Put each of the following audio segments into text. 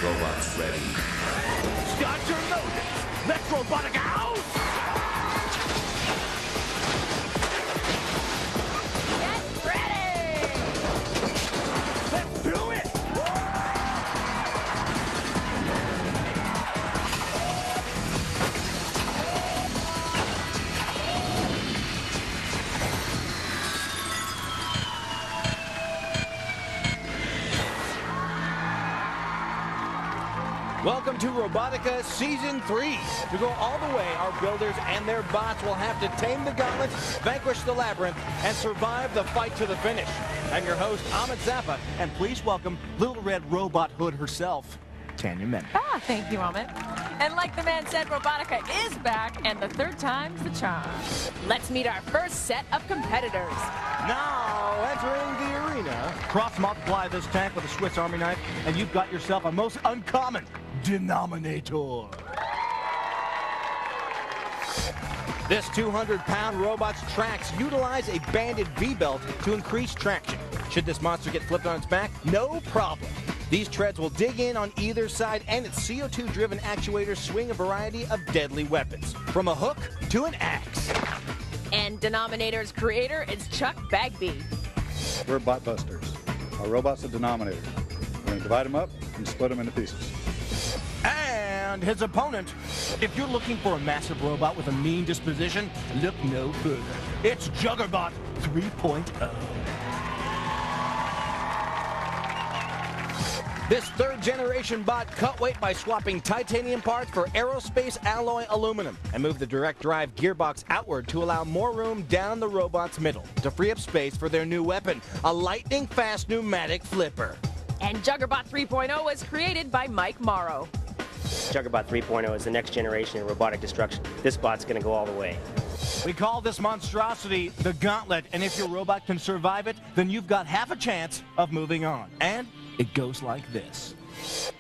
Robots ready. Start your motor. Let's Robotica out! Get ready! Let's do it! Welcome to Robotica Season 3. To go all the way, our builders and their bots will have to tame the Gauntlet, vanquish the Labyrinth, and survive the fight to the finish. I'm your host, Ahmed Zappa, and please welcome Little Red Robot Hood herself, Tanya Mendel. Ah, thank you, Ahmed. And like the man said, Robotica is back, and the third time's the charm. Let's meet our first set of competitors. Now, entering the arena, cross-multiply this tank with a Swiss Army knife, and you've got yourself a most uncommon Denominator. This 200-pound robot's tracks utilize a banded V-belt to increase traction. Should this monster get flipped on its back, no problem. These treads will dig in on either side, and its CO2-driven actuators swing a variety of deadly weapons, from a hook to an axe. And Denominator's creator is Chuck Bagby. We're bot busters. Our robot's a Denominator. We're going to divide them up and split them into pieces. And his opponent. If you're looking for a massive robot with a mean disposition, look no further. It's Juggerbot 3.0. This third-generation bot cut weight by swapping titanium parts for aerospace alloy aluminum and moved the direct drive gearbox outward to allow more room down the robot's middle to free up space for their new weapon, a lightning-fast pneumatic flipper. And Juggerbot 3.0 was created by Mike Morrow. Juggerbot 3.0 is the next generation of robotic destruction. This bot's going to go all the way. We call this monstrosity the Gauntlet, and if your robot can survive it, then you've got half a chance of moving on. And it goes like this.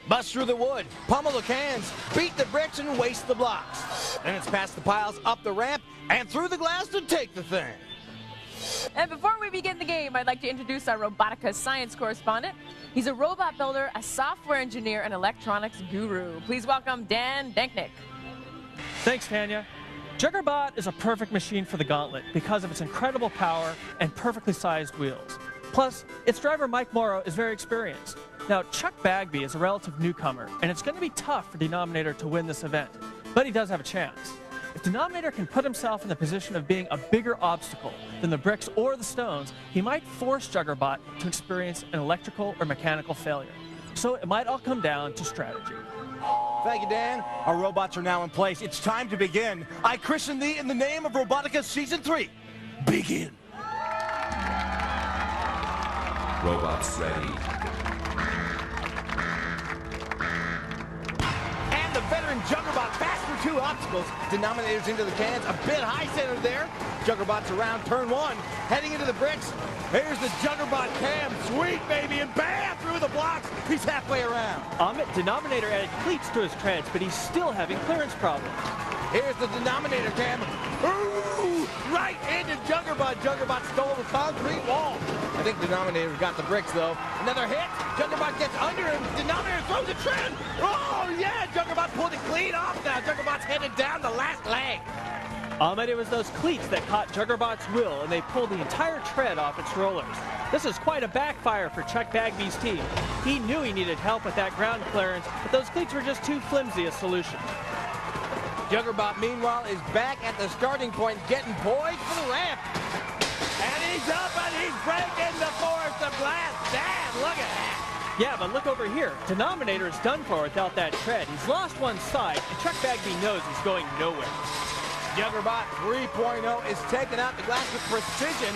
Bust through the wood, pummel the cans, beat the bricks, and waste the blocks. Then it's past the piles, up the ramp, and through the glass to take the thing. And before we begin the game, I'd like to introduce our Robotica science correspondent. He's a robot builder, a software engineer, and electronics guru. Please welcome Dan Denknick. Thanks, Tanya. Juggerbot is a perfect machine for the Gauntlet because of its incredible power and perfectly sized wheels. Plus, its driver Mike Morrow is very experienced. Now, Chuck Bagby is a relative newcomer, and it's going to be tough for Denominator to win this event, but he does have a chance. If Denominator can put himself in the position of being a bigger obstacle than the bricks or the stones, he might force Juggerbot to experience an electrical or mechanical failure. So it might all come down to strategy. Thank you, Dan. Our robots are now in place. It's time to begin. I christen thee in the name of Robotica Season 3. Begin. Robots ready. And the veteran Juggerbot fast through two obstacles. Denominators into the cans, a bit high center there. Juggerbot's around turn one, heading into the bricks. Here's the Juggerbot cam, sweet baby, and bam, through the blocks. He's halfway around. Denominator added cleats to his treads, but he's still having clearance problems. Here's the Denominator cam. Ooh, right into Juggerbot. Juggerbot stole the concrete wall. I think Denominator got the bricks, though. Another hit. Juggerbot gets under him. Denominator throws a tread. Oh, yeah. Juggerbot pulled it clean off now. Juggerbot's headed down the last leg. Ahmed, it was those cleats that caught Juggerbot's wheel, and they pulled the entire tread off its rollers. This is quite a backfire for Chuck Bagby's team. He knew he needed help with that ground clearance, but those cleats were just too flimsy a solution. Juggerbot, meanwhile, is back at the starting point, getting poised for the ramp. And he's up and he's breaking the force of glass. Dad, look at that. Yeah, but look over here. Denominator is done for without that tread. He's lost one side, and Chuck Bagby knows he's going nowhere. Juggerbot 3.0 is taking out the glass with precision.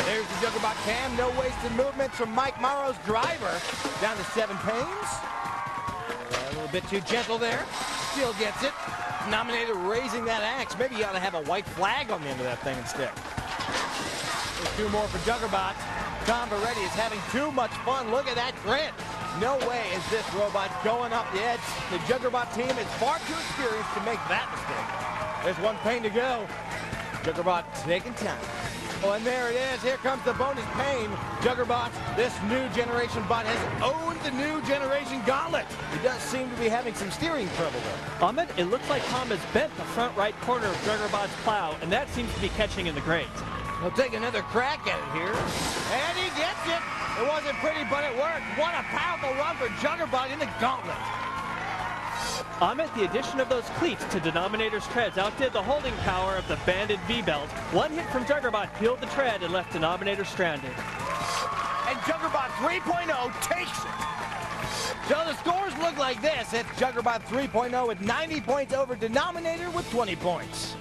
There's the Juggerbot cam. No wasted movements from Mike Morrow's driver. Down to 7 panes. A little bit too gentle there. Still gets it. Denominator raising that axe. Maybe you ought to have a white flag on the end of that thing instead. There's 2 more for Juggerbot. Vaerietti is having too much fun. Look at that grit. No way is this robot going up the edge. The Juggerbot team is far too experienced to make that mistake. There's 1 pane to go. Juggerbot taking time. Oh, and there it is. Here comes the bonus pain. Juggerbot, this new generation bot, has owned the new generation Gauntlet. He does seem to be having some steering trouble, though. Ahmed, it looks like Tom has bent the front right corner of Juggerbot's plow, and that seems to be catching in the grate. He'll take another crack at it here. And he gets it. It wasn't pretty, but it worked. What a powerful run for Juggerbot in the Gauntlet. Ahmed, the addition of those cleats to Denominator's treads outdid the holding power of the banded V-belt. One hit from Juggerbot peeled the tread and left Denominator stranded. And Juggerbot 3.0 takes it. So the scores look like this. It's Juggerbot 3.0 with 90 points over Denominator with 20 points.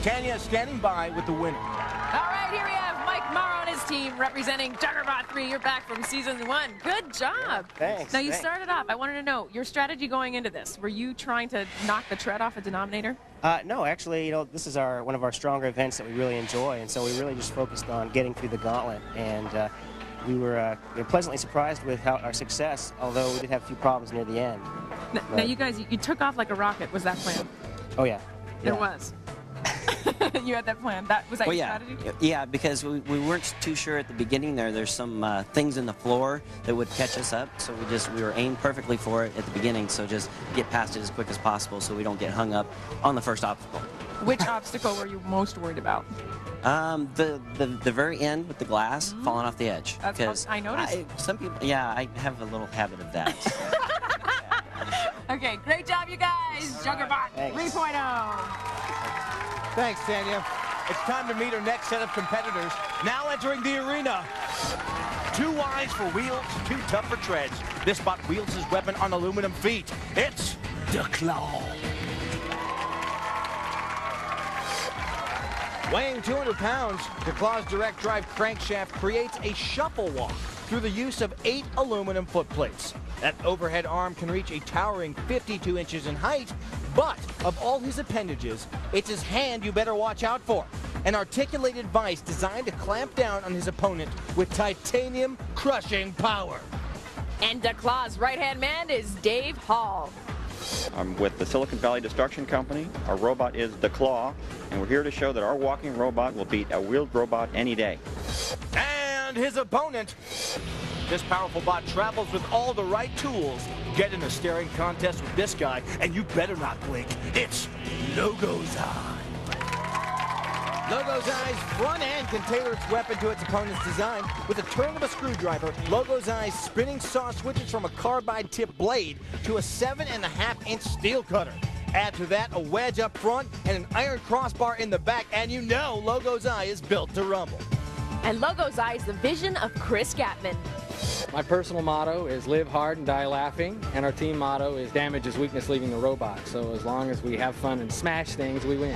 Tanya standing by with the winner. All right, here we have Mike Morrow and his team representing Juggerbot 3. You're back from season 1. Good job. Thanks. Now, you started off. I wanted to know your strategy going into this. Were you trying to knock the tread off a Denominator? No, actually, this is one of our stronger events that we really enjoy, and so we really just focused on getting through the Gauntlet, and we were pleasantly surprised with our success, although we did have a few problems near the end. Now, you guys, you took off like a rocket. Was that planned? Oh, yeah. There was. You had that plan. Was that your strategy? Yeah, because we weren't too sure at the beginning there. There's some things in the floor that would catch us up, so we were aimed perfectly for it at the beginning, so just get past it as quick as possible so we don't get hung up on the first obstacle. Which obstacle were you most worried about? The very end with the glass falling off the edge. That's I noticed. Some people, I have a little habit of that. Okay, great job, you guys. Juggerbot 3.0. Thanks, Tanya. It's time to meet our next set of competitors. Now entering the arena. Too wise for wheels, too tough for treads. This bot wields his weapon on aluminum feet. It's the Claw. Weighing 200 pounds, the Claw's direct drive crankshaft creates a shuffle walk through the use of 8 aluminum foot plates. That overhead arm can reach a towering 52 inches in height, but of all his appendages, it's his hand you better watch out for. An articulated vise designed to clamp down on his opponent with titanium crushing power. And the Claw's right-hand man is Dave Hall. I'm with the Silicon Valley Destruction Company. Our robot is the Claw, and we're here to show that our walking robot will beat a wheeled robot any day. And his opponent. This powerful bot travels with all the right tools. Get in a staring contest with this guy, and you better not blink. It's Logoseye. Logoseye's front end can tailor its weapon to its opponent's design. With a turn of a screwdriver, Logoseye's spinning saw switches from a carbide-tipped blade to a 7.5-inch steel cutter. Add to that a wedge up front and an iron crossbar in the back, and you know Logoseye is built to rumble. And Logoseye is the vision of Chris Gatman. My personal motto is live hard and die laughing, and our team motto is damage is weakness leaving the robot. So as long as we have fun and smash things, we win.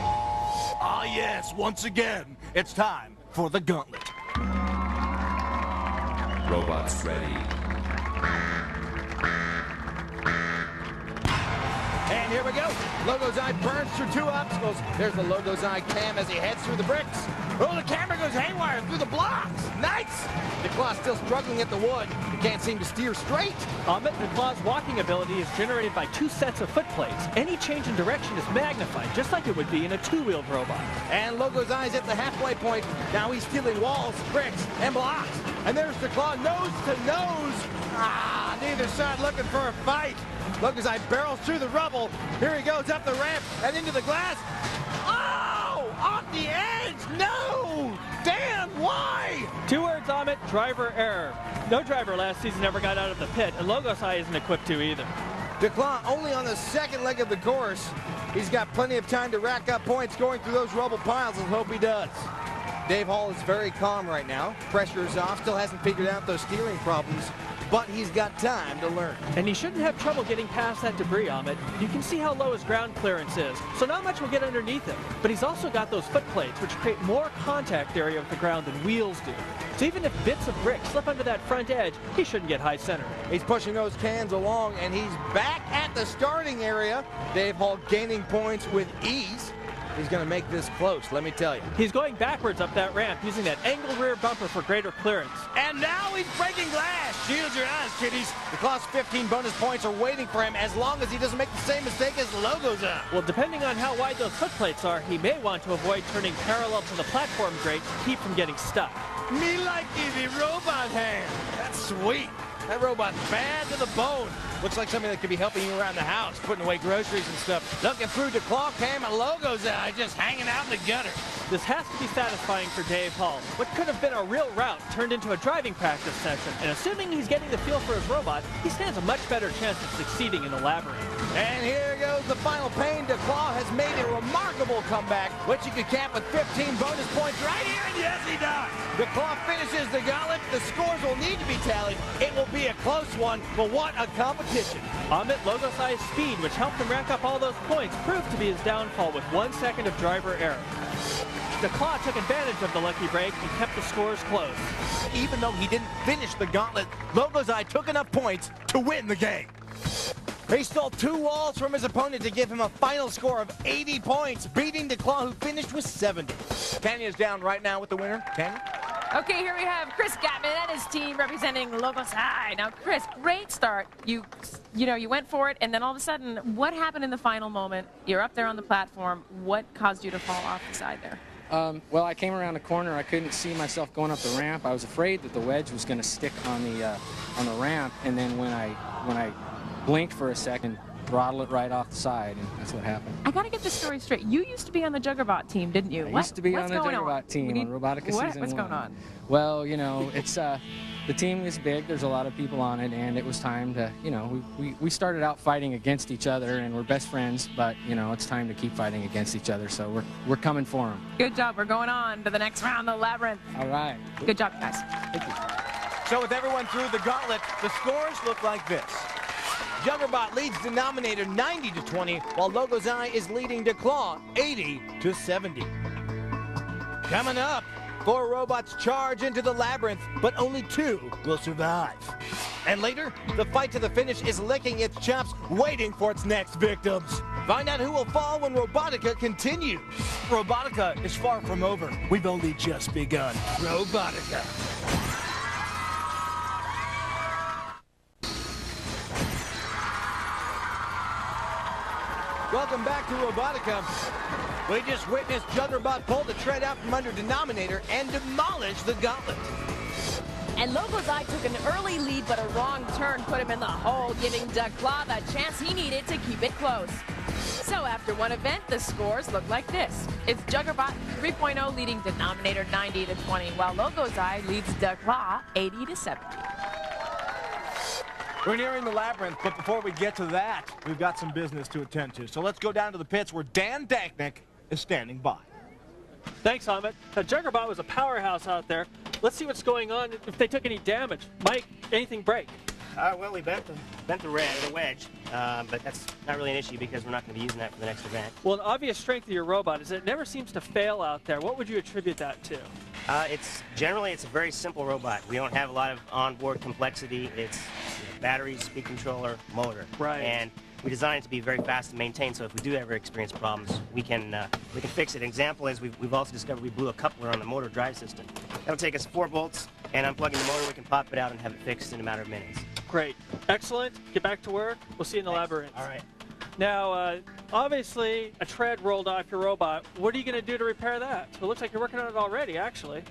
Ah yes, once again, it's time for the Gauntlet. Robots ready. And here we go. Logoseye burns through 2 obstacles. There's the Logoseye cam as he heads through the bricks. Oh, the camera goes haywire through the blocks. Nice. The Claw's still struggling at the wood. He can't seem to steer straight. Ahmed, the Claw's walking ability is generated by 2 sets of foot plates. Any change in direction is magnified, just like it would be in a 2-wheeled robot. And Logoseye's at the halfway point. Now he's stealing walls, bricks, and blocks. And there's the Claw nose to nose. Ah, neither side looking for a fight. Logoseye barrels through the rubble. Here he goes up the ramp and into the glass. Oh, off the edge. No. Dan, why? 2 words, Ahmed, driver error. No driver last season ever got out of the pit, and Logoseye isn't equipped to either. The Claw only on the second leg of the course. He's got plenty of time to rack up points going through those rubble piles, and hope he does. Dave Hall is very calm right now. Pressure is off, still hasn't figured out those steering problems, but he's got time to learn. And he shouldn't have trouble getting past that debris, Ahmed. You can see how low his ground clearance is, so not much will get underneath him. But he's also got those foot plates, which create more contact area with the ground than wheels do. So even if bits of brick slip under that front edge, he shouldn't get high center. He's pushing those cans along, and he's back at the starting area. Dave Hall gaining points with ease. He's going to make this close, let me tell you. He's going backwards up that ramp using that angled rear bumper for greater clearance. And now he's breaking glass. Shield your eyes, kiddies. The Claw's 15 bonus points are waiting for him as long as he doesn't make the same mistake as Logoseye. Well, depending on how wide those foot plates are, he may want to avoid turning parallel to the platform grate to keep from getting stuck. Me like the robot hand. That's sweet. That robot's bad to the bone. Looks like something that could be helping you around the house, putting away groceries and stuff. Looking through the claw cam and Logoseye just hanging out in the gutter. This has to be satisfying for Dave Hall. What could have been a real route turned into a driving practice session, and assuming he's getting the feel for his robot, he stands a much better chance of succeeding in the Labyrinth. And here goes the final pain. The Claw has made a remarkable comeback, which you could cap with 15 bonus points right here, and yes, he does. The Claw finishes the gauntlet. The scores will need to be tallied. It will be a close one, but what a competition. Amok Logoseye's speed, which helped him rack up all those points, proved to be his downfall with 1 second of driver error. The Claw took advantage of the lucky break and kept the scores close. Even though he didn't finish the gauntlet, Logoseye took enough points to win the game. He stole 2 walls from his opponent to give him a final score of 80 points, beating the Claw, who finished with 70. Tanya's down right now with the winner. Tanya? Okay, here we have Chris Gatman and his team representing Logoseye. Now, Chris, great start. You went for it, and then all of a sudden, what happened in the final moment? You're up there on the platform. What caused you to fall off the side there? Well, I came around the corner. I couldn't see myself going up the ramp. I was afraid that the wedge was going to stick on the ramp, and then when I blinked for a second, throttle it right off the side, and that's what happened. I got to get this story straight. You used to be on the Juggerbot team, didn't you? I used to be on the Juggerbot team on Robotica Season 1. What's going on? Well, it's the team is big. There's a lot of people on it, and it was time to, we started out fighting against each other, and we're best friends, but, it's time to keep fighting against each other, so we're coming for them. Good job. We're going on to the next round, the Labyrinth. All right. Good job, guys. Thank you. So with everyone through the gauntlet, the scores look like this. Juggerbot leads Denominator 90-20, while Logoseye is leading the Claw 80-70. Coming up, 4 robots charge into the Labyrinth, but only 2 will survive. And later, the fight to the finish is licking its chops, waiting for its next victims. Find out who will fall when Robotica continues. Robotica is far from over. We've only just begun. Robotica. Welcome back to Robotica. We just witnessed Juggerbot pull the tread out from under Denominator and demolish the gauntlet. And Logoseye took an early lead, but a wrong turn put him in the hole, giving Claw the chance he needed to keep it close. So after one event, the scores look like this. It's Juggerbot 3.0 leading Denominator 90-20, while Logoseye leads Claw 80-70. We're nearing the Labyrinth, but before we get to that, we've got some business to attend to. So let's go down to the pits where Dan Danknick is standing by. Thanks, Amok. Juggerbot was a powerhouse out there. Let's see what's going on, if they took any damage. Mike, anything break? Well, we bent the wedge, but that's not really an issue because we're not going to be using that for the next event. Well, an obvious strength of your robot is that it never seems to fail out there. What would you attribute that to? Generally, it's a very simple robot. We don't have a lot of onboard complexity. It's batteries, speed controller, motor. Right. And we designed it to be very fast to maintain, so if we do ever experience problems, we can fix it. An example is we've also discovered we blew a coupler on the motor drive system. That'll take us 4 bolts, and unplugging the motor, we can pop it out and have it fixed in a matter of minutes. Great. Excellent. Get back to work. We'll see you in the Labyrinth. All right. Now, obviously, a tread rolled off your robot. What are you going to do to repair that? It looks like you're working on it already, actually.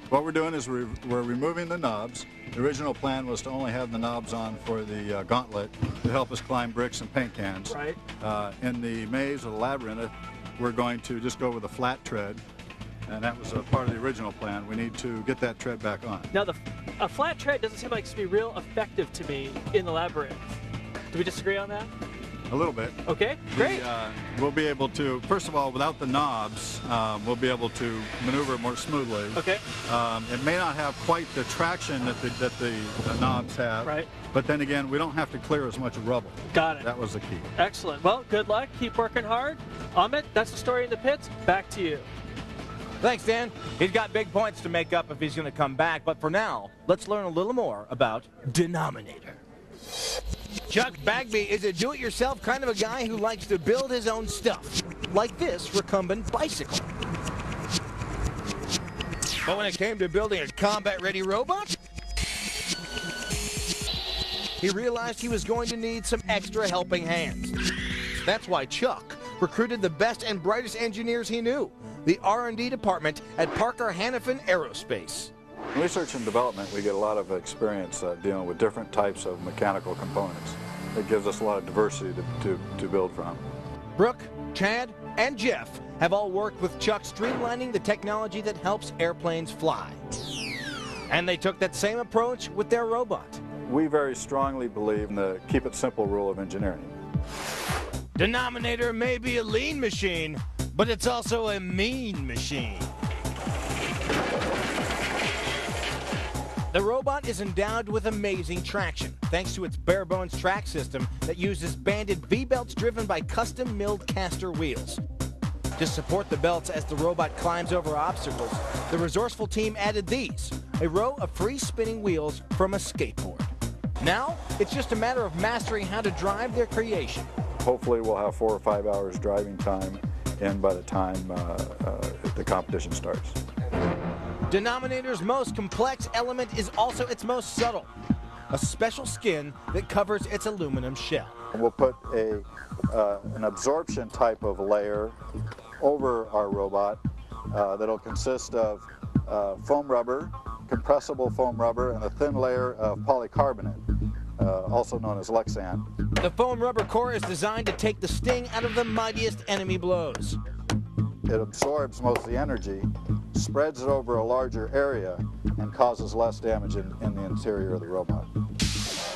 What we're doing is we're removing the knobs. The original plan was to only have the knobs on for the gauntlet to help us climb bricks and paint cans. Right. In the maze or the labyrinth, we're going to just go with a flat tread, and that was a part of the original plan. We need to get that tread back on. Now, a flat tread doesn't seem like it's going to be real effective to me in the Labyrinth. Do we disagree on that? A little bit. Okay, great. We'll be able to, first of all, without the knobs, we'll be able to maneuver more smoothly. Okay. It may not have quite the traction that the knobs have. Right. But then again, we don't have to clear as much rubble. Got it. That was the key. Excellent. Well, good luck. Keep working hard. Amok, that's the story in the pits. Back to you. Thanks, Dan. He's got big points to make up if he's going to come back. But for now, let's learn a little more about Denominator. Chuck Bagby is a do-it-yourself kind of a guy who likes to build his own stuff, like this recumbent bicycle. But when it came to building a combat-ready robot, he realized he was going to need some extra helping hands. That's why Chuck recruited the best and brightest engineers he knew, the R&D department at Parker-Hannifin Aerospace. In research and development, we get a lot of experience dealing with different types of mechanical components. It gives us a lot of diversity to build from. Brooke, Chad, and Jeff have all worked with Chuck streamlining the technology that helps airplanes fly. And they took that same approach with their robot. We very strongly believe in the keep it simple rule of engineering. Denominator may be a lean machine, but it's also a mean machine. The robot is endowed with amazing traction, thanks to its bare-bones track system that uses banded V-belts driven by custom-milled caster wheels. To support the belts as the robot climbs over obstacles, the resourceful team added these, a row of free-spinning wheels from a skateboard. Now, it's just a matter of mastering how to drive their creation. Hopefully we'll have 4 or 5 hours driving time in by the time the competition starts. Denominator's most complex element is also its most subtle, a special skin that covers its aluminum shell. We'll put an absorption type of layer over our robot that'll consist of foam rubber, compressible foam rubber, and a thin layer of polycarbonate, also known as Lexan. The foam rubber core is designed to take the sting out of the mightiest enemy blows. It absorbs most of the energy, spreads it over a larger area, and causes less damage in the interior of the robot.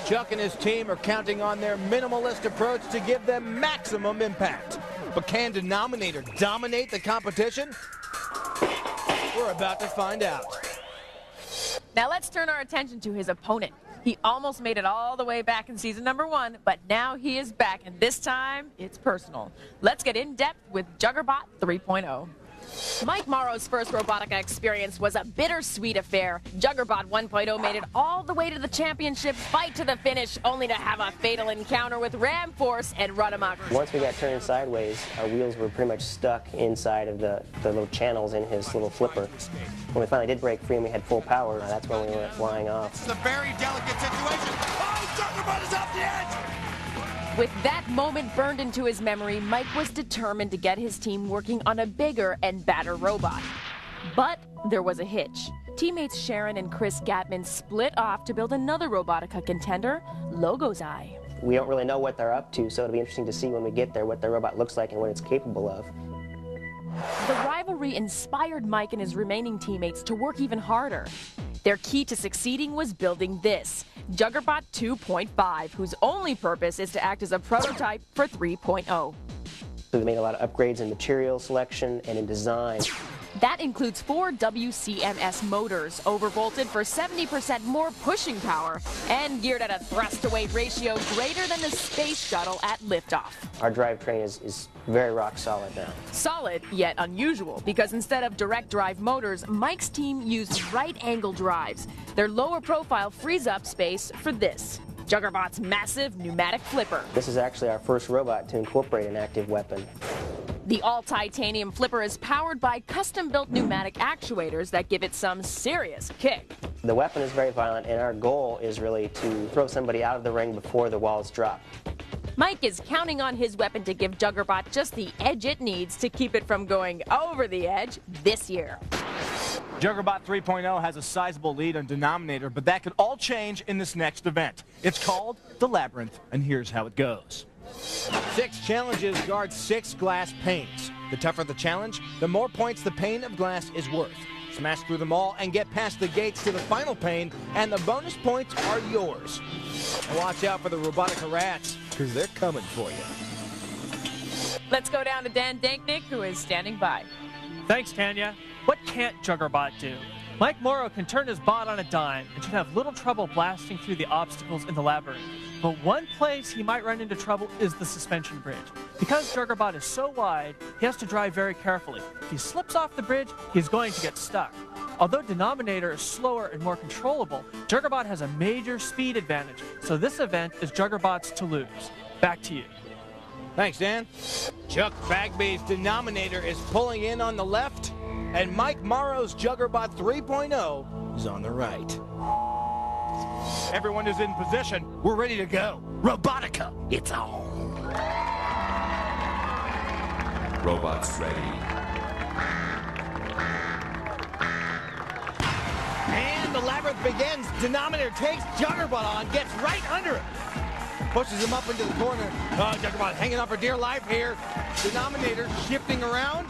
Chuck and his team are counting on their minimalist approach to give them maximum impact. But can Denominator dominate the competition? We're about to find out. Now let's turn our attention to his opponent. He almost made it all the way back in season number 1, but now he is back, and this time it's personal. Let's get in depth with Juggerbot 3.0. Mike Morrow's first Robotica experience was a bittersweet affair. Juggerbot 1.0 made it all the way to the championship fight to the finish, only to have a fatal encounter with Ram Force and run amok. Once we got turned sideways, our wheels were pretty much stuck inside of the little channels in his little flipper. When we finally did break free and we had full power, that's when we went flying off. It's a very delicate situation. Oh, Juggerbot is off the edge! With that moment burned into his memory, Mike was determined to get his team working on a bigger and badder robot. But there was a hitch. Teammates Sharon and Chris Gatman split off to build another Robotica contender, Logoseye. We don't really know what they're up to, so it'll be interesting to see when we get there what their robot looks like and what it's capable of. The rivalry inspired Mike and his remaining teammates to work even harder. Their key to succeeding was building this, Juggerbot 2.5, whose only purpose is to act as a prototype for 3.0. So we made a lot of upgrades in material selection and in design. That includes 4 WCMS motors, overvolted for 70% more pushing power, and geared at a thrust-to-weight ratio greater than the space shuttle at liftoff. Our drivetrain is very rock solid now. Solid, yet unusual, because instead of direct drive motors, Mike's team used right-angle drives. Their lower profile frees up space for this, Juggerbot's massive pneumatic flipper. This is actually our first robot to incorporate an active weapon. The all-titanium flipper is powered by custom-built pneumatic actuators that give it some serious kick. The weapon is very violent, and our goal is really to throw somebody out of the ring before the walls drop. Mike is counting on his weapon to give Juggerbot just the edge it needs to keep it from going over the edge this year. Juggerbot 3.0 has a sizable lead on Denominator, but that could all change in this next event. It's called the Labyrinth, and here's how it goes. 6 challenges guard 6 glass panes. The tougher the challenge, the more points the pane of glass is worth. Smash through them all and get past the gates to the final pane, and the bonus points are yours. Watch out for the Robotica rats, because they're coming for you. Let's go down to Dan Danknick, who is standing by. Thanks, Tanya. What can't Juggerbot do? Mike Morrow can turn his bot on a dime and should have little trouble blasting through the obstacles in the labyrinth. But one place he might run into trouble is the suspension bridge. Because Juggerbot is so wide, he has to drive very carefully. If he slips off the bridge, he's going to get stuck. Although Denominator is slower and more controllable, Juggerbot has a major speed advantage, so this event is Juggerbot's to lose. Back to you. Thanks, Dan. Chuck Bagby's Denominator is pulling in on the left, And Mike Morrow's Juggerbot 3.0 is on the right. Everyone is in position. We're ready to go. Robotica, it's on. Robots ready. And the Labyrinth begins. Denominator takes Juggerbot on, gets right under it. Pushes him up into the corner. Juggerbot hanging on for dear life here. Denominator shifting around.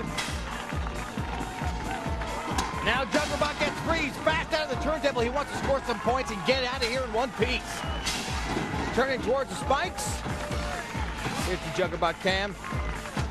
Now Juggerbot gets free. He's fast out of the turntable. He wants to score some points and get out of here in one piece. Turning towards the spikes. Here's the Juggerbot cam.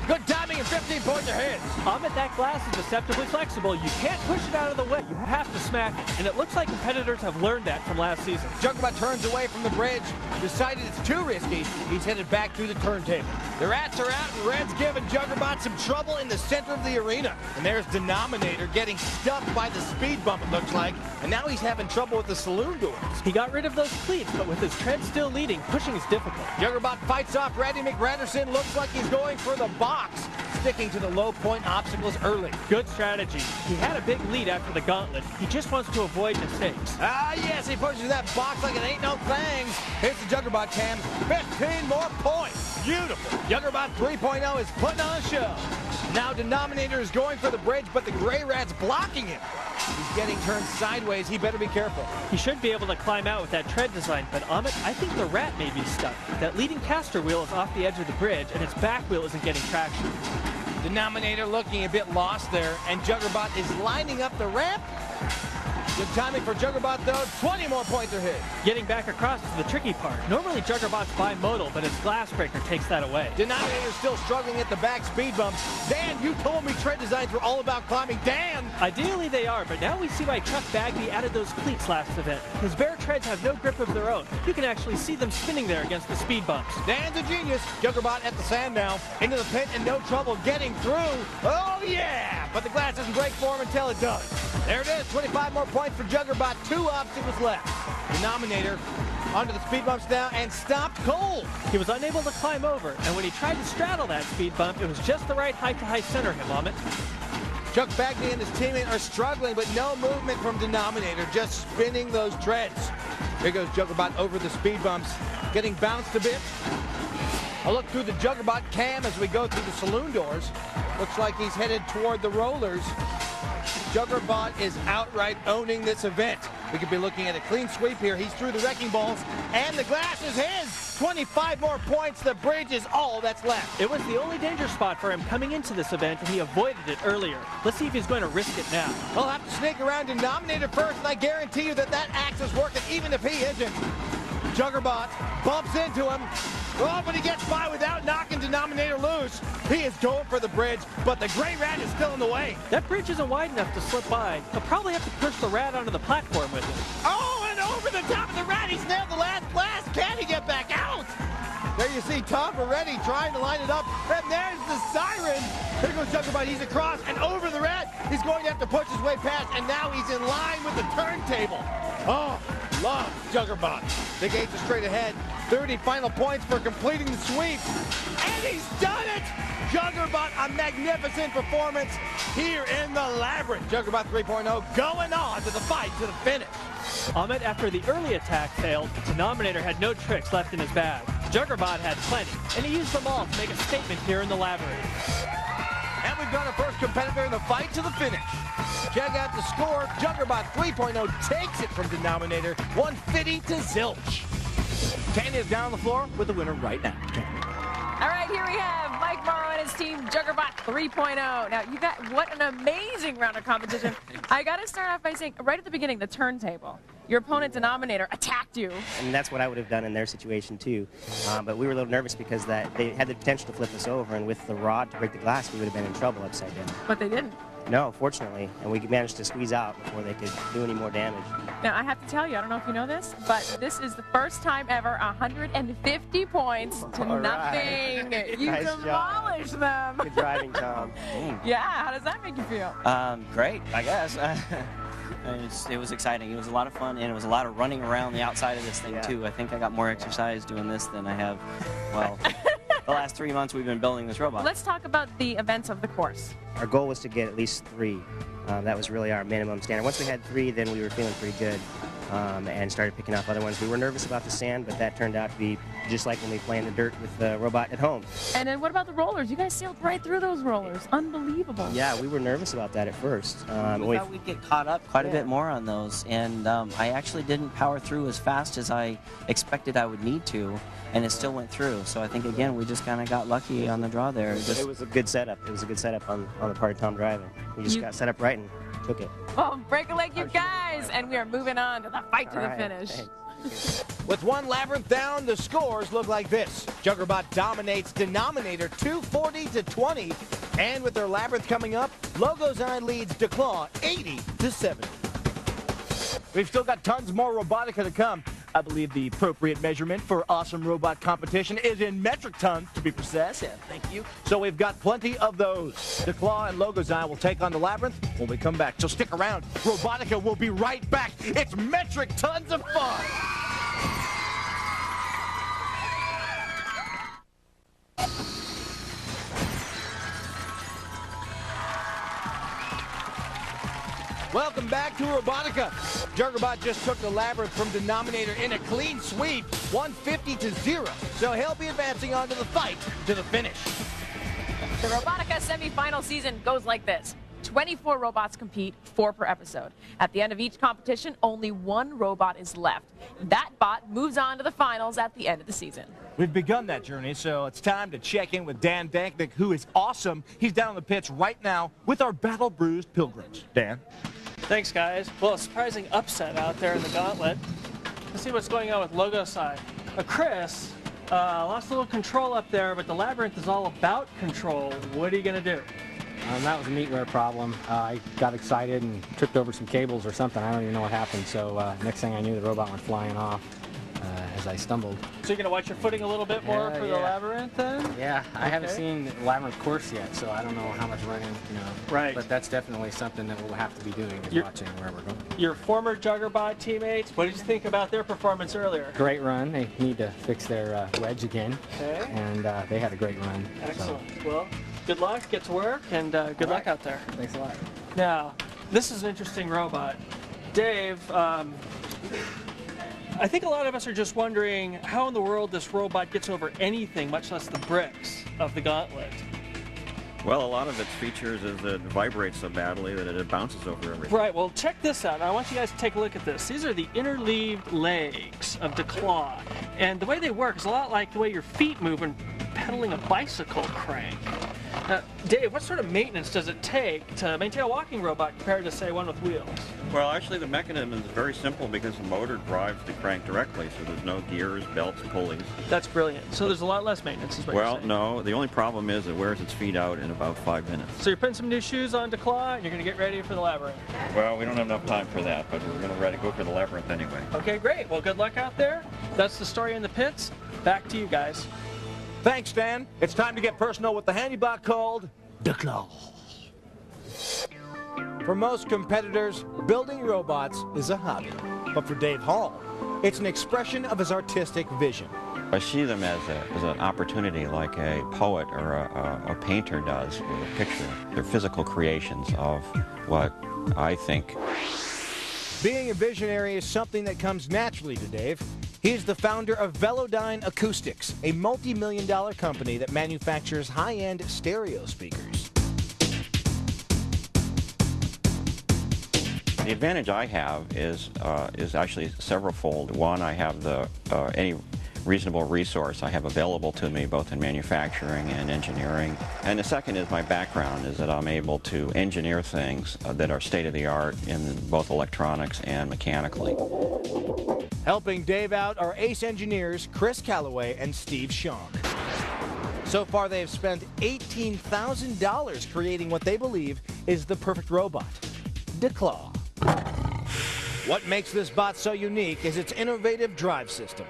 Good timing and 15 points ahead. Amok, that glass is deceptively flexible. You can't push it out of the way. You have to smack it. And it looks like competitors have learned that from last season. Juggerbot turns away from the bridge. Decided it's too risky. He's headed back through the turntable. The rats are out, and Red's giving Juggerbot some trouble in the center of the arena. And there's Denominator getting stuffed by the speed bump, it looks like. And now he's having trouble with the saloon doors. He got rid of those cleats, but with his tread still leading, pushing is difficult. Juggerbot fights off Randy McRanderson. Looks like he's going for the box. Sticking to the low point obstacles early. Good strategy. He had a big lead after the Gauntlet. He just wants to avoid mistakes. Ah, yes, he pushes that box like it ain't no thing. Here's the Juggerbot cam. 15 more points. Beautiful. Juggerbot 3.0 is putting on a show. Now Denominator is going for the bridge, but the Gray Rat's blocking him. He's getting turned sideways. He better be careful. He should be able to climb out with that tread design, but Amok, I think the Rat may be stuck. That leading caster wheel is off the edge of the bridge, and its back wheel isn't getting traction. Denominator looking a bit lost there, and Juggerbot is lining up the ramp. Good timing for Juggerbot, though. 20 more points are hit. Getting back across is the tricky part. Normally Juggerbot's bimodal, but his glass breaker takes that away. Denominator's still struggling at the back speed bumps. Dan, you told me tread designs were all about climbing. Dan! Ideally they are, but now we see why Chuck Bagby added those cleats last event. His bare treads have no grip of their own. You can actually see them spinning there against the speed bumps. Dan's a genius. Juggerbot at the sand now. Into the pit and no trouble getting through. Oh, yeah! But the glass doesn't break for him until it does. There it is. 25 more points for Juggerbot. 2 obstacles left. Denominator onto the speed bumps now and stopped cold. He was unable to climb over, and when he tried to straddle that speed bump, it was just the right height to high center him, Amok. Chuck Bagby and his teammate are struggling, but no movement from Denominator, just spinning those treads. Here goes Juggerbot over the speed bumps, getting bounced a bit. A look through the Juggerbot cam as we go through the saloon doors. Looks like he's headed toward the rollers. Juggerbot is outright owning this event. We could be looking at a clean sweep here. He's through the wrecking balls, and the glass is his. 25 more points. The bridge is all that's left. It was the only danger spot for him coming into this event, and he avoided it earlier. Let's see if he's going to risk it now. He'll have to sneak around Denominator first, and I guarantee you that that axe is working even if he isn't. Juggerbot bumps into him. Oh, but he gets by without knocking Denominator loose. He is going for the bridge, but the Gray Rat is still in the way. That bridge isn't wide enough to slip by. He'll probably have to push the Rat onto the platform with him. Oh, and over the top of the Rat. He's nailed the last glass. Can he get back out? There you see Tom Vaerietti trying to line it up. And there's the siren. Here goes Juggerbot. He's across and over the Rat. He's going to have to push his way past, and now he's in line with the turntable. Oh, love Juggerbot. The gates are straight ahead. 30 final points for completing the sweep. And he's done it! Juggerbot, a magnificent performance here in the Labyrinth. Juggerbot 3.0 going on to the fight to the finish. Amok, after the early attack failed, the Denominator had no tricks left in his bag. Juggerbot had plenty, and he used them all to make a statement here in the Labyrinth. And we've got our first competitor in the fight to the finish. Check out the score. Juggerbot 3.0 takes it from Denominator, 150 to zilch. Tanya's down on the floor with the winner right now. All right, here we have Mike Morrow and his team, Juggerbot 3.0. Now, you got what an amazing round of competition. I got to start off by saying, right at the beginning, the turntable. Your opponent, Denominator, attacked you. And that's what I would have done in their situation, too. But we were a little nervous because they had the potential to flip us over, and with the rod to break the glass, we would have been in trouble upside down. But they didn't. No, fortunately, and we managed to squeeze out before they could do any more damage. Now, I have to tell you, I don't know if you know this, but this is the first time ever 150 points to nothing. You Nice demolished them. Good driving, Tom. Yeah, how does that make you feel? Great, I guess. It was exciting. It was a lot of fun, and it was a lot of running around the outside of this thing, too. I think I got more exercise doing this than I have, well, the last 3 months we've been building this robot. Let's talk about the events of the course. Our goal was to get at least 3. That was really our minimum standard. Once we had 3, then we were feeling pretty good and started picking off other ones. We were nervous about the sand, but that turned out to be just like when we play in the dirt with the robot at home. And then what about the rollers? You guys sailed right through those rollers. Unbelievable. Yeah, we were nervous about that at first. We thought we'd get caught up quite a bit more on those, and I actually didn't power through as fast as I expected I would need to, and it still went through. So I think, again, we just kind of got lucky on the draw there. It was a good setup. It was a good setup on the part of Tom driving. We just got set up right and took it. Well, break a leg, you guys, and we are moving on to the fight to the finish. With one Labyrinth down, the scores look like this. Juggerbot dominates Denominator 240-20, and with their Labyrinth coming up, Logoseye leads Declaw 80-70. We've still got tons more Robotica to come. I believe the appropriate measurement for awesome robot competition is in metric tons, to be precise. Yeah, thank you. So we've got plenty of those. Declaw and Logoseye will take on the Labyrinth when we come back. So stick around. Robotica will be right back. It's metric tons of fun. Welcome back to Robotica. Juggerbot just took the Labyrinth from Denominator in a clean sweep, 150-0. So he'll be advancing on to the fight to the finish. The Robotica semi-final season goes like this. 24 robots compete, 4 per episode. At the end of each competition, only 1 robot is left. That bot moves on to the finals at the end of the season. We've begun that journey, so it's time to check in with Dan Danknick, who is awesome. He's down on the pitch right now with our battle-bruised Pilgrims. Dan? Thanks, guys. Well, a surprising upset out there in the Gauntlet. Let's see what's going on with Logoseye. Chris lost a little control up there, but the Labyrinth is all about control. What are you going to do? That was a meatware problem. I got excited and tripped over some cables or something. I don't even know what happened. So next thing I knew, the robot went flying off as I stumbled. So you're going to watch your footing a little bit more for the Labyrinth then? Yeah, I haven't seen the Labyrinth course yet, so I don't know how much running, Right. But that's definitely something that we'll have to be doing, is watching where we're going. Your former Juggerbot teammates, what did you think about their performance earlier? Great run. They need to fix their wedge again. Okay. And they had a great run. Excellent. So. Well, good luck, get to work, and good luck out there. Thanks a lot. Now, this is an interesting robot. Dave, I think a lot of us are just wondering how in the world this robot gets over anything, much less the bricks of the Gauntlet. Well, a lot of its features is that it vibrates so badly that it bounces over everything. Right, well, check this out. I want you guys to take a look at this. These are the interleaved legs of the claw. And the way they work is a lot like the way your feet move when pedaling a bicycle crank. Dave, what sort of maintenance does it take to maintain a walking robot compared to, say, one with wheels? Well, actually, the mechanism is very simple because the motor drives the crank directly, so there's no gears, belts, pulleys. That's brilliant. So there's a lot less maintenance, is what you're saying. No. The only problem is it wears its feet out in about 5 minutes. So you're putting some new shoes on Declaw, and you're going to get ready for the Labyrinth. Well, we don't have enough time for that, but we're going to go for the Labyrinth anyway. Okay, great. Well, good luck out there. That's the story in the pits. Back to you guys. Thanks, Dan. It's time to get personal with the handybot called Declaw. For most competitors, building robots is a hobby. But for Dave Hall, it's an expression of his artistic vision. I see them as an opportunity like a poet or a painter does with a picture. They're physical creations of what I think. Being a visionary is something that comes naturally to Dave. He is the founder of Velodyne Acoustics, a multi-million-dollar company that manufactures high-end stereo speakers. The advantage I have is actually severalfold. One, I have any reasonable resource I have available to me, both in manufacturing and engineering. And the second is my background, is that I'm able to engineer things that are state-of-the-art in both electronics and mechanically. Helping Dave out are ace engineers Chris Calloway and Steve Shonk. So far, they have spent $18,000 creating what they believe is the perfect robot, Declaw. What makes this bot so unique is its innovative drive system.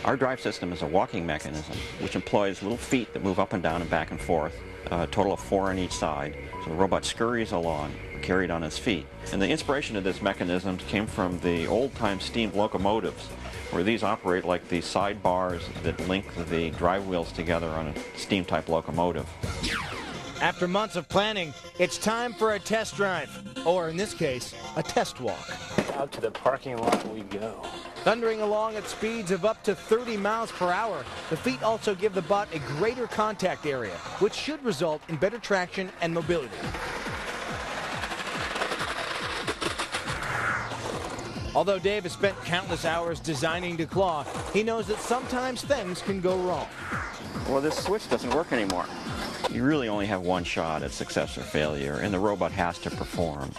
Our drive system is a walking mechanism which employs little feet that move up and down and back and forth, a total of 4 on each side. So the robot scurries along carried on its feet. And the inspiration of this mechanism came from the old-time steam locomotives, where these operate like the sidebars that link the drive wheels together on a steam-type locomotive. After months of planning, it's time for a test drive, or in this case, a test walk. Out to the parking lot we go. Thundering along at speeds of up to 30 miles per hour, the feet also give the bot a greater contact area, which should result in better traction and mobility. Although Dave has spent countless hours designing Declaw, he knows that sometimes things can go wrong. Well, this switch doesn't work anymore. You really only have one shot at success or failure, and the robot has to perform.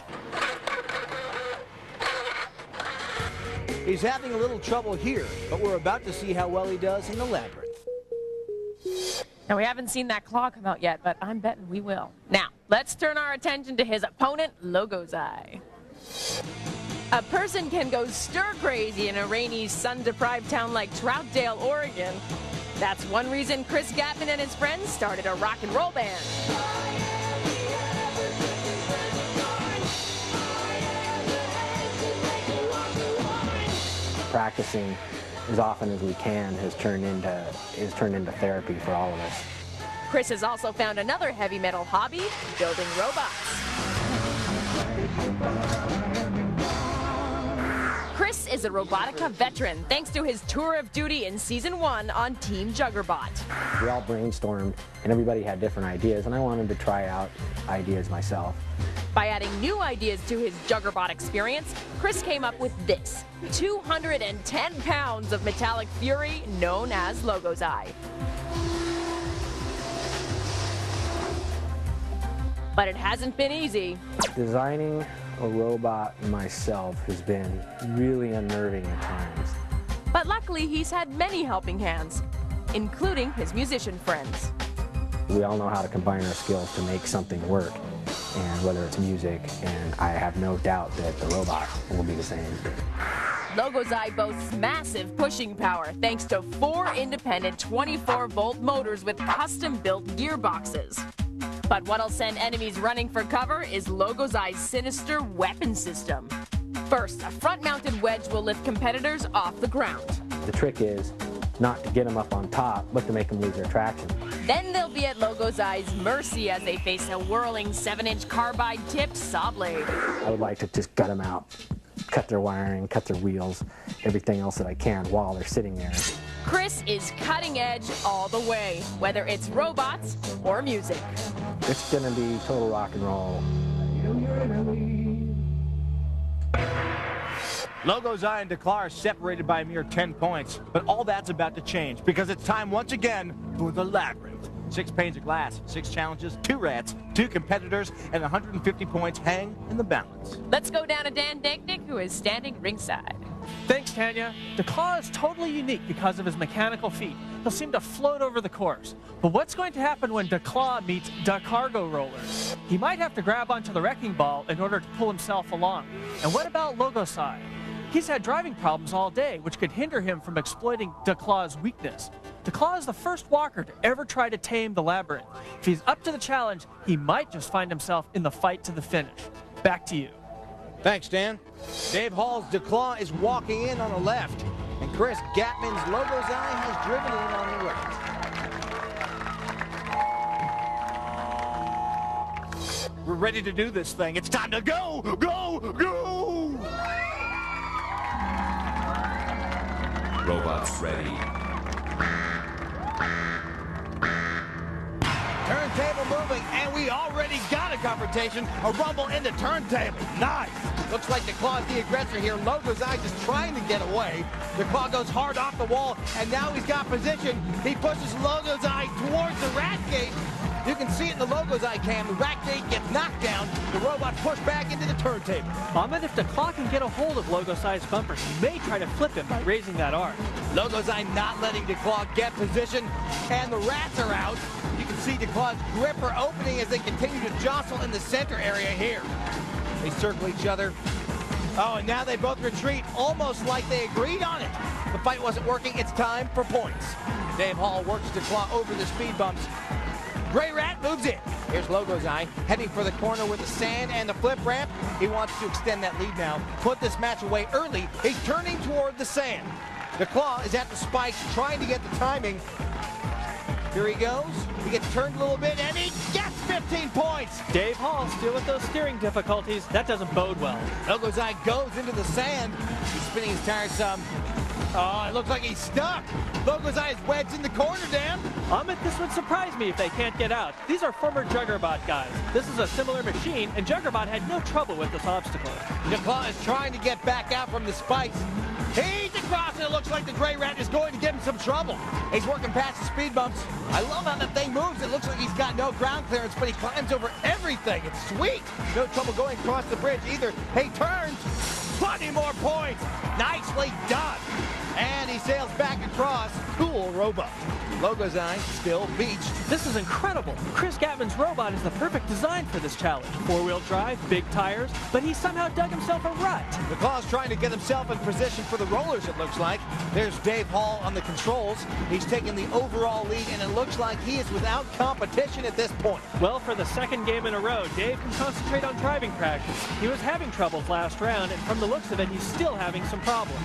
He's having a little trouble here, but we're about to see how well he does in the Labyrinth. Now, we haven't seen that claw come out yet, but I'm betting we will. Now, let's turn our attention to his opponent, Logoseye. A person can go stir-crazy in a rainy, sun-deprived town like Troutdale, Oregon. That's one reason Chris Gatman and his friends started a rock and roll band. Practicing as often as we can has turned into therapy for all of us. Chris has also found another heavy metal hobby, building robots. Chris is a Robotica veteran thanks to his tour of duty in Season 1 on Team Juggerbot. We all brainstormed and everybody had different ideas, and I wanted to try out ideas myself. By adding new ideas to his Juggerbot experience, Chris came up with this, 210 pounds of metallic fury known as Logoseye. But it hasn't been easy. Designing a robot myself has been really unnerving at times. But luckily, he's had many helping hands, including his musician friends. We all know how to combine our skills to make something work, and whether it's music, and I have no doubt that the robot will be the same. Logoseye boasts massive pushing power thanks to 4 independent 24-volt motors with custom-built gearboxes. But what'll send enemies running for cover is Logoseye's sinister weapon system. First, a front-mounted wedge will lift competitors off the ground. The trick is not to get them up on top, but to make them lose their traction. Then they'll be at Logoseye's mercy as they face a whirling 7-inch carbide-tipped saw blade. I would like to just gut them out, cut their wiring, cut their wheels, everything else that I can while they're sitting there. Chris is cutting edge all the way, whether it's robots or music. It's gonna be total rock and roll. Logoseye and Declaw are separated by a mere 10 points, but all that's about to change because it's time once again for the Labyrinth. 6 panes of glass, 6 challenges, 2 rats, 2 competitors, and 150 points hang in the balance. Let's go down to Dan Danknick, who is standing ringside. Thanks, Tanya. Declaw is totally unique because of his mechanical feet. He'll seem to float over the course. But what's going to happen when Declaw meets the cargo rollers? He might have to grab onto the wrecking ball in order to pull himself along. And what about Logoseye? He's had driving problems all day, which could hinder him from exploiting Declaw's weakness. Declaw is the first walker to ever try to tame the Labyrinth. If he's up to the challenge, he might just find himself in the fight to the finish. Back to you. Thanks, Dan. Dave Hall's Declaw is walking in on the left, and Chris Gatman's Logoseye has driven in on the right. We're ready to do this thing. It's time to go, go, go! Robots ready. Turntable moving, and we already got a confrontation. A rumble in the turntable. Nice. Looks like Declaw is the aggressor here. Logoseye just trying to get away. Declaw goes hard off the wall, and now he's got position. He pushes Logoseye towards the rat gate. You can see it in the Logoseye cam. The rat gate gets knocked down. The robot pushed back into the turntable. Ahmed, if Declaw can get a hold of Logoseye's bumper, he may try to flip him by raising that arm. Logoseye not letting Declaw get position, and the rats are out. You can see Declaw's gripper opening as they continue to jostle in the center area here. They circle each other. Oh, and now they both retreat, almost like they agreed on it. The fight wasn't working. It's time for points. Dave Hall works Declaw over the speed bumps. Gray Rat moves in. Here's Logoseye heading for the corner with the sand and the flip ramp. He wants to extend that lead now, put this match away early. He's turning toward the sand. The Claw is at the spikes, trying to get the timing. Here he goes. He gets turned a little bit, and he gets 15 points. Dave Hall still with those steering difficulties. That doesn't bode well. Logoseye goes into the sand. He's spinning his tires some. Oh, it looks like he's stuck. Logoseye is wedged in the corner, Dan. Amok, this would surprise me if they can't get out. These are former Juggerbot guys. This is a similar machine, and Juggerbot had no trouble with this obstacle. Nicole is trying to get back out from the spikes. He's across, and it looks like the Gray Rat is going to give him some trouble. He's working past the speed bumps. I love how that thing moves. It looks like he's got no ground clearance, but he climbs over everything. It's sweet. No trouble going across the bridge either. He turns. 20 more points. Nicely done. And he sails back across. Cool robot. Logoseye still beached. This is incredible. Chris Gatman's robot is the perfect design for this challenge. Four-wheel drive, big tires, but he somehow dug himself a rut. The Claw's trying to get himself in position for the rollers, it looks like. There's Dave Hall on the controls. He's taking the overall lead, and it looks like he is without competition at this point. Well, for the second game in a row, Dave can concentrate on driving practice. He was having troubles last round, and from the looks of it, he's still having some problems.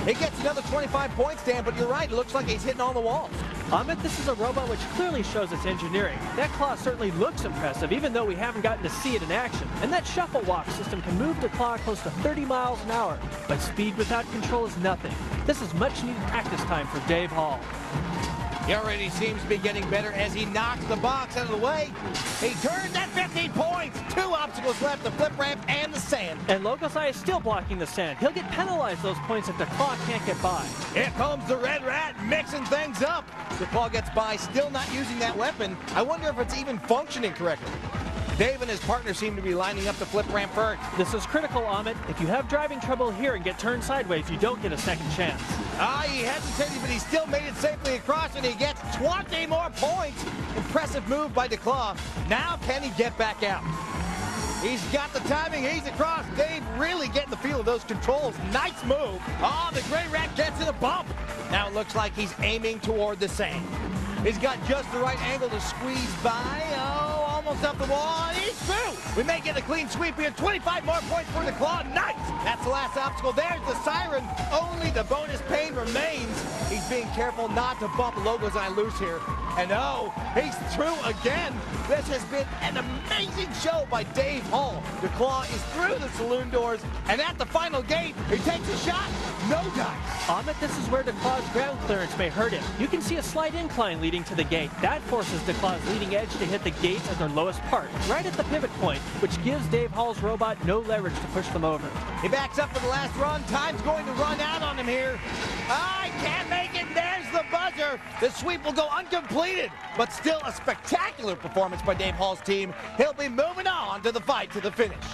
He gets another 25 points, Dan, but you're right. It looks like he's hitting all the walls. Amok, this is a robot which clearly shows its engineering. That claw certainly looks impressive, even though we haven't gotten to see it in action. And that shuffle walk system can move the claw close to 30 miles an hour. But speed without control is nothing. This is much needed practice time for Dave Hall. He already seems to be getting better as he knocks the box out of the way. He turns at 15 points. 2 obstacles left, the flip ramp and the sand. And Logoseye is still blocking the sand. He'll get penalized those points if the claw can't get by. Here comes the Red Rat mixing things up. The claw gets by, still not using that weapon. I wonder if it's even functioning correctly. Dave and his partner seem to be lining up the flip ramp first. This is critical, Amok. If you have driving trouble here and get turned sideways, you don't get a second chance. He hesitated, but he still made it safely across, and he gets 20 more points. Impressive move by DeClaw. Now can he get back out? He's got the timing. He's across. Dave really getting the feel of those controls. Nice move. The Gray Rat gets in a bump. Now it looks like he's aiming toward the sand. He's got just the right angle to squeeze by. Almost up the wall, and he's through. We may get a clean sweep here. 25 more points for the Claw. Nice. That's the last obstacle. There's the siren. Only the bonus pain remains. He's being careful not to bump Logoseye loose here. And he's through again. This has been an amazing show by Dave Hall. The Claw is through the saloon doors, and at the final gate, he takes a shot. No dice. Amok, this is where DeClaw's ground clearance may hurt him. You can see a slight incline leading to the gate. That forces DeClaw's leading edge to hit the gates at their lowest part, right at the pivot point, which gives Dave Hall's robot no leverage to push them over. He backs up for the last run. Time's going to run out on him here. I can't make it. There's the buzzer. The sweep will go uncompleted, but still a spectacular performance by Dave Hall's team. He'll be moving on to the fight to the finish.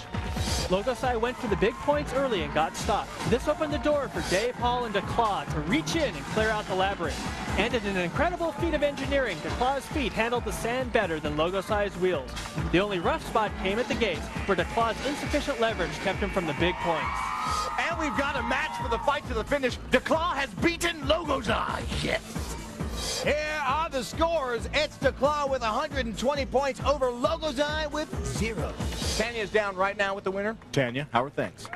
Logoseye went for the big points early and got stopped. This opened the door for Dave Hall and DeClaw to reach in and clear out the labyrinth. And in an incredible feat of engineering, DeClaw's feet handled the sand better than Logoseye's wheels. The only rough spot came at the gates, where DeClaw's insufficient leverage kept him from the big points. And we've got a match for the fight to the finish. DeClaw has beaten Logoseye. Yes. Here are the scores. It's DeClaw with 120 points over Logoseye with 0. Tanya's down right now with the winner. Tanya, how are things?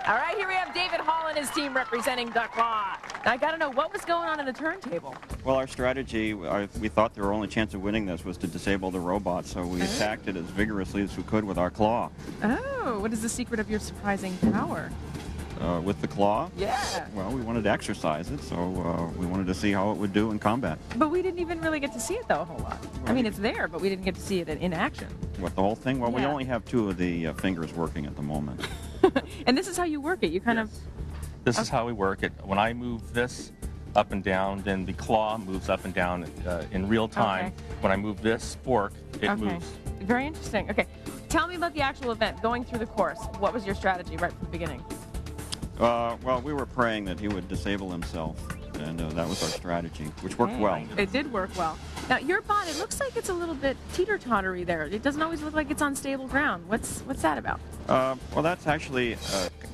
All right, here we have David Hall and his team representing DeClaw. I got to know, what was going on in the turntable? Well, our strategy, we thought the only chance of winning this was to disable the robot, so we attacked it as vigorously as we could with our claw. Oh, what is the secret of your surprising power? With the claw? Yeah. Well, we wanted to exercise it, so we wanted to see how it would do in combat. But we didn't even really get to see it, though, a whole lot. I mean, it's there, but we didn't get to see it in action. What, the whole thing? Well, we Yeah. only have 2 of the fingers working at the moment. And this is how you work it. You kind of... This is how we work it. When I move this up and down, then the claw moves up and down in real time. Okay. When I move this fork, it moves. Very interesting. Okay. Tell me about the actual event, going through the course. What was your strategy right from the beginning? Well, we were praying that he would disable himself, and that was our strategy, which worked well. It did work well. Now, your bot, it looks like it's a little bit teeter-tottery there. It doesn't always look like it's on stable ground. What's that about? Well, that's actually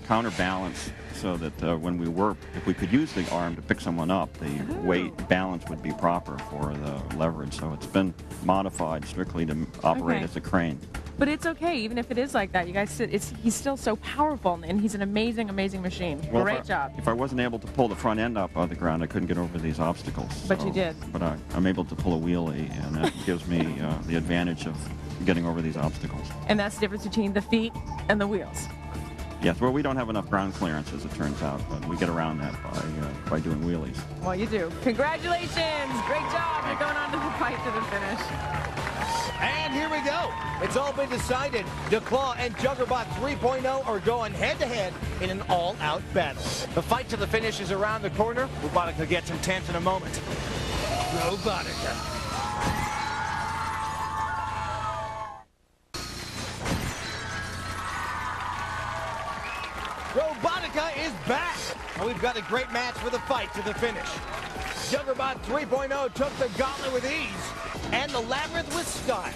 counterbalance, so that when we work, if we could use the arm to pick someone up, the weight balance would be proper for the leverage. So it's been modified strictly to operate as a crane. But it's okay, even if it is like that. You guys, he's still so powerful, and he's an amazing, amazing machine. Well, Great job. If I wasn't able to pull the front end up on the ground, I couldn't get over these obstacles. But you did. But I'm able to pull a wheelie, and that gives me the advantage of getting over these obstacles. And that's the difference between the feet and the wheels. Yes, well, we don't have enough ground clearance, as it turns out, but we get around that by doing wheelies. Well, you do. Congratulations! Great job. You're going on to the fight to the finish. And here we go. It's all been decided. Declaw and Juggerbot 3.0 are going head-to-head in an all-out battle. The fight to the finish is around the corner. Robotica gets intense in a moment. Robotica. Robotica is back, and we've got a great match for the fight to the finish. Juggerbot 3.0 took the Gauntlet with ease, and the Labyrinth with style.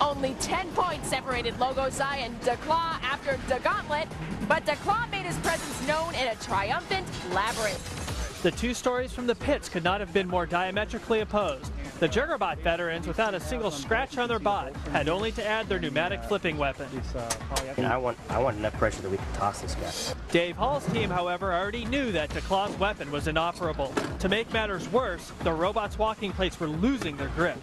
Only 10 points separated Logoseye and Declaw after the Gauntlet, but Declaw made his presence known in a triumphant Labyrinth. The two stories from the pits could not have been more diametrically opposed. The Juggerbot veterans, without a single scratch on their bot, had only to add their pneumatic flipping weapon. I want enough pressure that we can toss this guy. Dave Hall's team, however, already knew that Declaw's weapon was inoperable. To make matters worse, the robot's walking plates were losing their grip.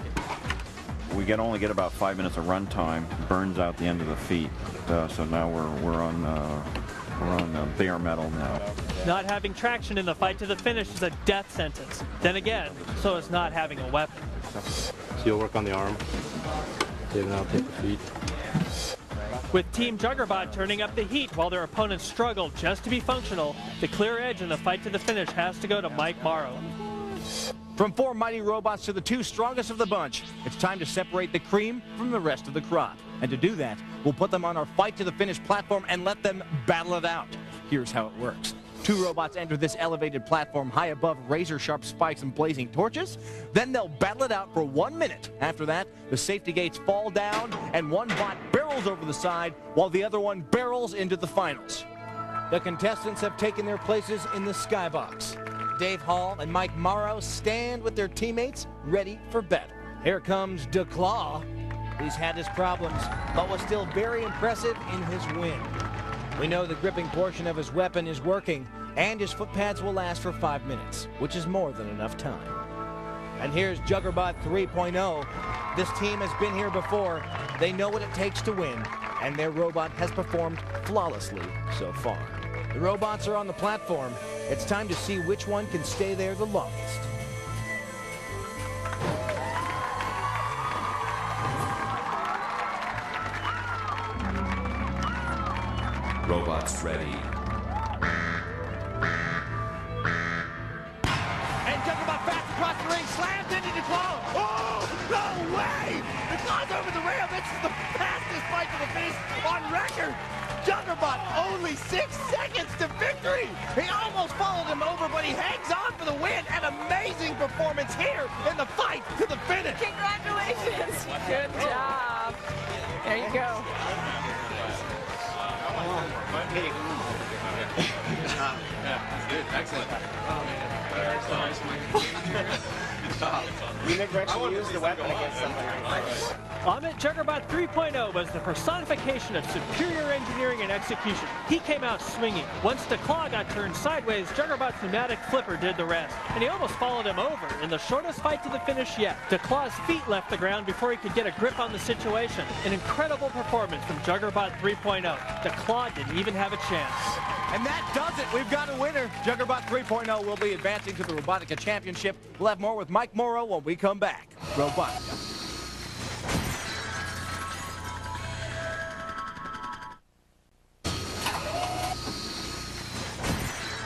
We only get about 5 minutes of run time, burns out the end of the feet. So now we're on bare metal now. Not having traction in the fight to the finish is a death sentence. Then again, so is not having a weapon. So you'll work on the arm, and I'll take the feet. With Team Juggerbot turning up the heat while their opponents struggle just to be functional, the clear edge in the fight to the finish has to go to Mike Morrow. From four mighty robots to the two strongest of the bunch, it's time to separate the cream from the rest of the crop. And to do that, we'll put them on our fight to the finish platform and let them battle it out. Here's how it works. Two robots enter this elevated platform high above razor-sharp spikes and blazing torches. Then they'll battle it out for 1 minute. After that, the safety gates fall down, and one bot barrels over the side while the other one barrels into the finals. The contestants have taken their places in the skybox. Dave Hall and Mike Morrow stand with their teammates ready for battle. Here comes Declaw. He's had his problems, but was still very impressive in his win. We know the gripping portion of his weapon is working, and his foot pads will last for 5 minutes, which is more than enough time. And here's Juggerbot 3.0. This team has been here before. They know what it takes to win, and their robot has performed flawlessly so far. The robots are on the platform. It's time to see which one can stay there the longest. Robots ready. And Juggerbot fast across the ring, slams into Nicole. Oh, no way! Nicole's over the rail. This is the fastest fight to the finish on record. Juggerbot only 6 seconds to victory. He almost followed him over, but he hangs on for the win. An amazing performance here in the fight to the finish. Congratulations. Good job. There you go. Good, excellent. You never actually used the weapon against something like that. Amok Juggerbot 3.0 was the personification of superior engineering and execution. He came out swinging. Once Declaw got turned sideways, Juggerbot's pneumatic flipper did the rest, and he almost followed him over in the shortest fight to the finish yet. Declaw's feet left the ground before he could get a grip on the situation. An incredible performance from Juggerbot 3.0. Declaw didn't even have a chance. And that does it. We've got a winner. Juggerbot 3.0 will be advancing to the Robotica Championship. We'll have more with Mike Morrow when we come back. Robotica.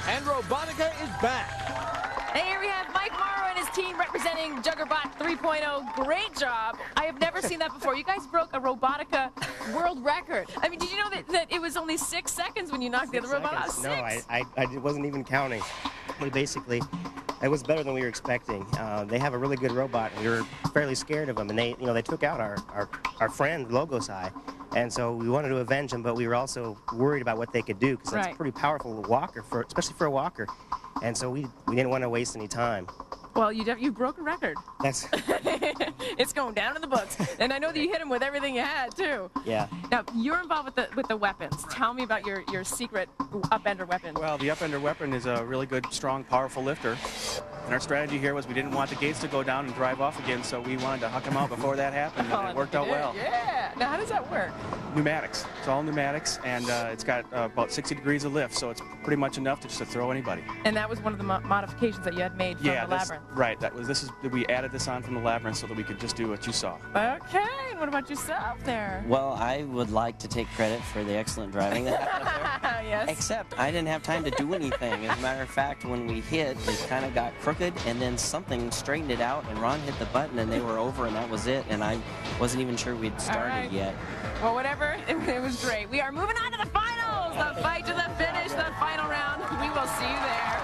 And Robotica is back. And here we have Mike Morrow and his team representing Juggerbot 3.0. Great job. I have never seen that before. You guys broke a Robotica world record. I mean, did you know that it was only 6 seconds when you knocked the other robot out? No, I wasn't even counting. We basically It was better than we were expecting. They have a really good robot, and we were fairly scared of them. And they took out our friend Logoseye, and so we wanted to avenge them, but we were also worried about what they could do because that's a pretty powerful walker, especially for a walker. And so we didn't want to waste any time. Well, you broke a record. That's It's going down in the books, and I know that you hit him with everything you had too. Yeah. Now you're involved with the weapons. Tell me about your secret upender weapon. Well, the upender weapon is a really good, strong, powerful lifter. And our strategy here was we didn't want the gates to go down and drive off again, so we wanted to huck them out before that happened, and it worked out well. Yeah. Now how does that work? Pneumatics. It's all pneumatics, and it's got about 60 degrees of lift, so it's pretty much enough to just throw anybody. And that was one of the modifications that you had made from the Labyrinth. Right. We added this on from the Labyrinth so that we could just do what you saw. Okay. And what about yourself there? Well, I would like to take credit for the excellent driving that happened up there. Yes. Except I didn't have time to do anything. As a matter of fact, when we hit, it kind of got crooked, and then something straightened it out, and Ron hit the button, and they were over, and that was it. And I wasn't even sure we'd started yet. Well, whatever. It was great. We are moving on to the finals. The fight to the finish, the final round. We will see you there.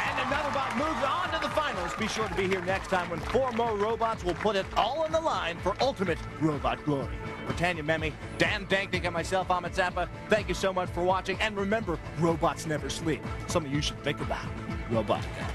And another bot moves on to the finals. Be sure to be here next time when 4 more robots will put it all on the line for ultimate robot glory. For Tanya Memi, Dan Danknick, and myself, Ahmet Zappa, thank you so much for watching. And remember, robots never sleep. Something you should think about. Robotica.